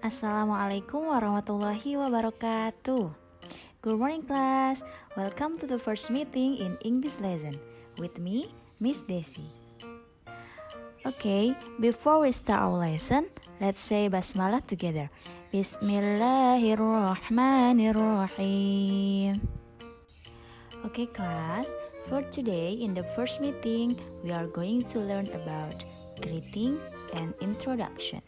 Assalamualaikum warahmatullahi wabarakatuh. Good morning class. Welcome to the first meeting in English lesson with me, Miss Desi. Okay, before we start our lesson, let's say basmalah together. Bismillahirrahmanirrahim. Okay class, for today in the first meeting, we are going to learn about greeting and introduction.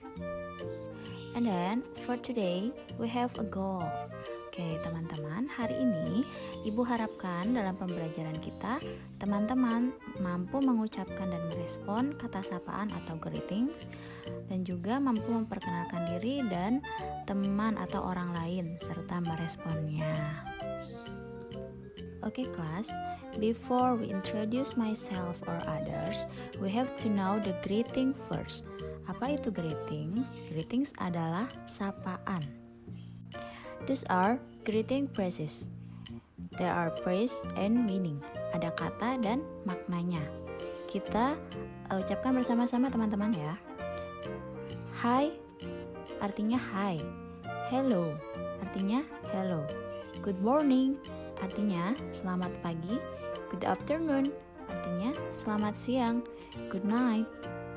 And then for today, we have a goal. Oke teman-teman, hari ini Ibu harapkan dalam pembelajaran kita, teman-teman mampu mengucapkan dan merespon kata sapaan atau greetings, dan juga mampu memperkenalkan diri dan teman atau orang lain, serta meresponnya. Oke kelas, before we introduce myself or others, we have to know the greeting first. Apa itu greetings? Greetings adalah sapaan. These are greeting phrases. There are phrase and meaning. Ada kata dan maknanya. Kita ucapkan bersama-sama teman-teman ya. Hi artinya hi. Hello artinya hello. Good morning artinya selamat pagi. Good afternoon artinya selamat siang. Good night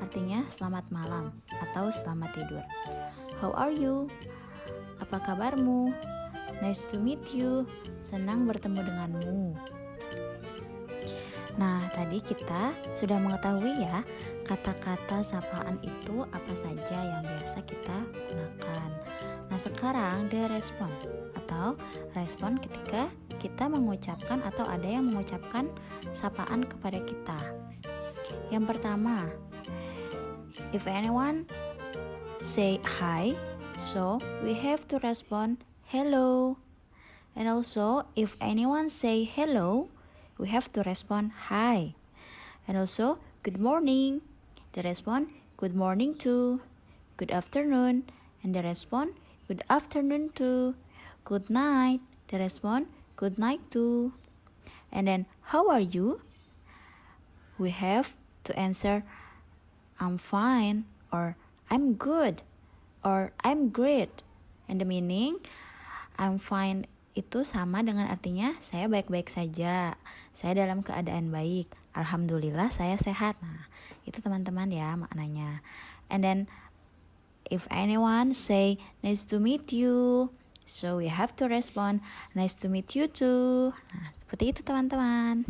artinya selamat malam atau selamat tidur. How are you? Apa kabarmu? Nice to meet you. Senang bertemu denganmu. Nah, tadi kita sudah mengetahui ya kata-kata sapaan itu apa saja yang biasa kita gunakan. Nah, sekarang the respon atau respon ketika kita mengucapkan atau ada yang mengucapkan sapaan kepada kita. Yang pertama, if anyone say hi, so we have to respond hello. And also if anyone say hello, we have to respond hi. And also good morning, they respond good morning too. Good afternoon, and they respond good afternoon too. Good night, they respond good night too. And then how are you? We have to answer I'm fine, or I'm good, or I'm great. And the meaning I'm fine itu sama dengan artinya saya baik-baik saja, saya dalam keadaan baik, alhamdulillah saya sehat. Nah, itu teman-teman ya maknanya. And then if anyone say nice to meet you, so we have to respond nice to meet you too. Nah, seperti itu teman-teman.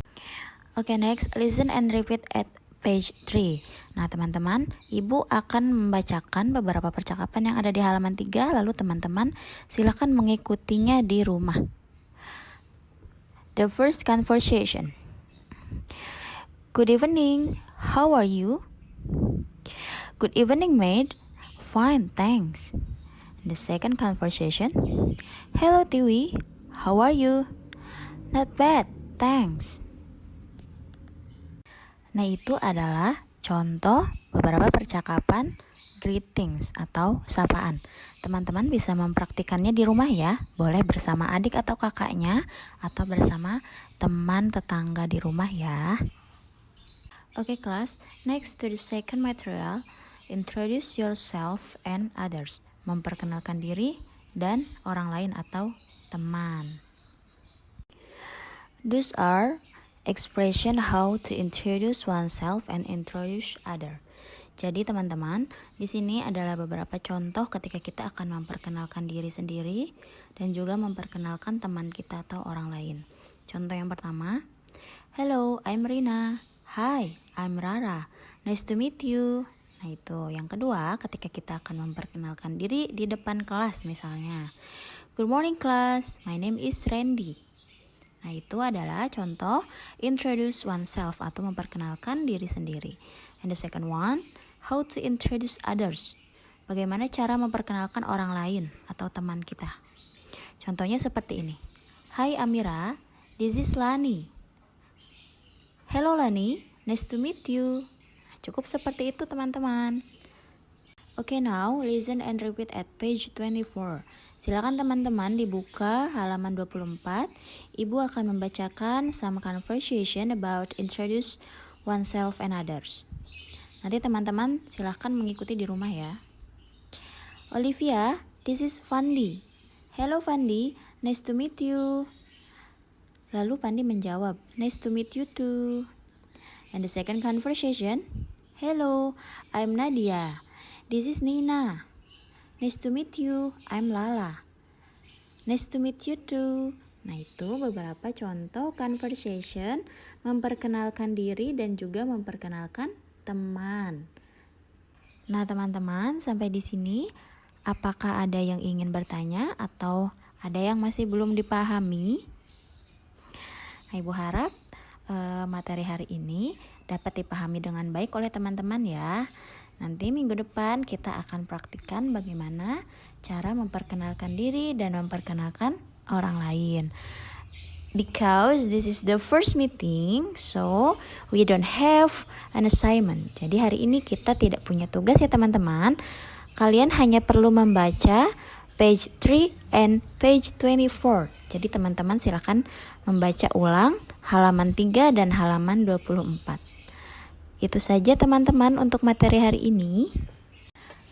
Okay, next listen and repeat at page 3. Nah teman-teman, Ibu akan membacakan beberapa percakapan yang ada di halaman 3, lalu teman-teman silakan mengikutinya di rumah. The first conversation. Good evening, how are you? Good evening mate, fine thanks. The second conversation. Hello Tiwi, how are you? Not bad, thanks. Nah itu adalah contoh beberapa percakapan greetings atau sapaan. Teman-teman bisa mempraktikannya di rumah ya. Boleh bersama adik atau kakaknya atau bersama teman tetangga di rumah ya. Oke kelas, next to the second material, introduce yourself and others. Memperkenalkan diri dan orang lain atau teman. Those are expression how to introduce oneself and introduce other. Jadi teman-teman, di sini adalah beberapa contoh ketika kita akan memperkenalkan diri sendiri dan juga memperkenalkan teman kita atau orang lain. Contoh yang pertama, hello, I'm Rina. Hi, I'm Rara. Nice to meet you. Nah itu. Yang kedua, ketika kita akan memperkenalkan diri di depan kelas misalnya. Good morning class, my name is Randy. Nah itu adalah contoh introduce oneself atau memperkenalkan diri sendiri. And the second one, how to introduce others. Bagaimana cara memperkenalkan orang lain atau teman kita. Contohnya seperti ini. Hi Amira, this is Lani. Hello Lani, nice to meet you. Nah, cukup seperti itu teman-teman. Okay, now listen and repeat at page 24. Silakan teman-teman dibuka halaman 24. Ibu akan membacakan some conversation about introduce oneself and others. Nanti teman-teman silakan mengikuti di rumah ya. Olivia, this is Fandi. Hello Fandi, nice to meet you. Lalu Fandi menjawab, nice to meet you too. And the second conversation, hello, I'm Nadia. This is Nina. Nice to meet you, I'm Lala. Nice to meet you too. Nah, itu beberapa contoh conversation memperkenalkan diri dan juga memperkenalkan teman. Nah, teman-teman, sampai di sini apakah ada yang ingin bertanya atau ada yang masih belum dipahami? Ibu harap materi hari ini dapat dipahami dengan baik oleh teman-teman ya. Nanti minggu depan kita akan praktikkan bagaimana cara memperkenalkan diri dan memperkenalkan orang lain. Because this is the first meeting, so we don't have an assignment. Jadi hari ini kita tidak punya tugas ya teman-teman. Kalian hanya perlu membaca page 3 and page 24. Jadi teman-teman silakan membaca ulang halaman 3 dan halaman 24. Itu saja teman-teman untuk materi hari ini.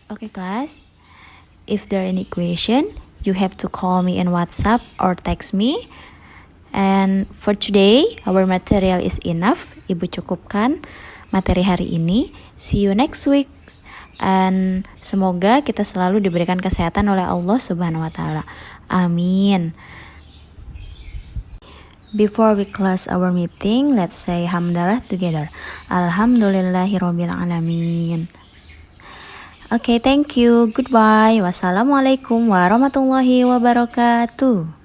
Oke kelas, if there are any question, you have to call me in WhatsApp or text me. And for today, our material is enough. Ibu cukupkan materi hari ini. See you next week. And semoga kita selalu diberikan kesehatan oleh Allah Subhanahu wa taala. Amin. Before we close our meeting, let's say hamdalah together. Alhamdulillahirabbil alamin. Okay, thank you. Goodbye. Wassalamualaikum warahmatullahi wabarakatuh.